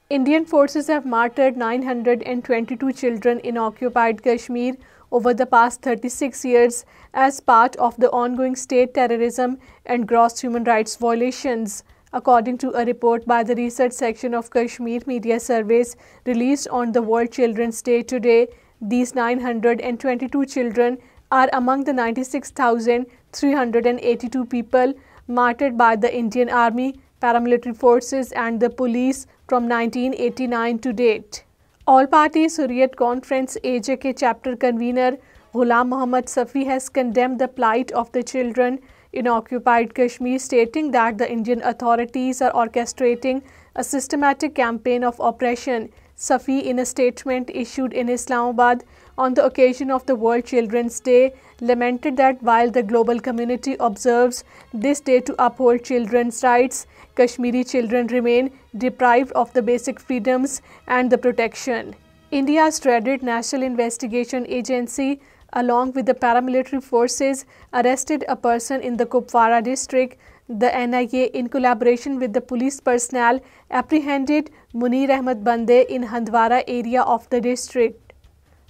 Indian forces have martyred 922 children in occupied Kashmir over the past 36 years as part of the ongoing state terrorism and gross human rights violations, according to a report by the research section of Kashmir Media Surveys released on the World Children's Day today. These 922 children are among the 96,382 people martyred by the Indian Army, paramilitary forces and the police from 1989 to date. All-Party Hurriyat Conference AJK chapter convener Ghulam Mohammad Safi has condemned the plight of the children in occupied Kashmir, stating that the Indian authorities are orchestrating a systematic campaign of oppression. Safi, in a statement issued in Islamabad on the occasion of the World Children's Day, lamented that while the global community observes this day to uphold children's rights, Kashmiri children remain deprived of the basic freedoms and the protection. India's dreaded National Investigation Agency, along with the paramilitary forces, arrested a person in the Kupwara district. The NIA, in collaboration with the police personnel, apprehended Munir Ahmed Bande in Handwara area of the district.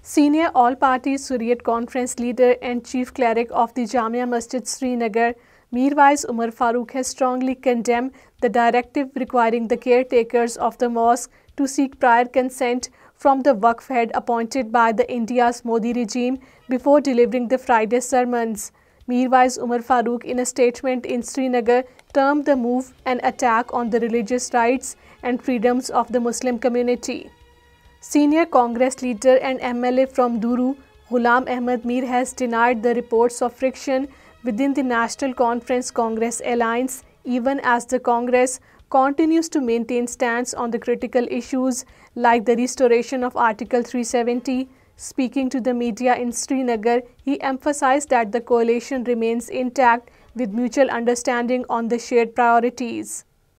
Senior All-Party Hurriyat Conference leader and chief cleric of the Jamia Masjid Srinagar, Mirwais Umar Farooq, has strongly condemned the directive requiring the caretakers of the mosque to seek prior consent from the Waqf head appointed by the India's Modi regime before delivering the Friday sermons. Mirwais Umar Farooq, in a statement in Srinagar, termed the move an attack on the religious rights and freedoms of the Muslim community. Senior Congress leader and MLA from Duru, Ghulam Ahmed Mir, has denied the reports of friction within the National Conference Congress alliance, even as the Congress continues to maintain stance on the critical issues like the restoration of Article 370. Speaking to the media in Srinagar, he emphasized that the coalition remains intact with mutual understanding on the shared priorities.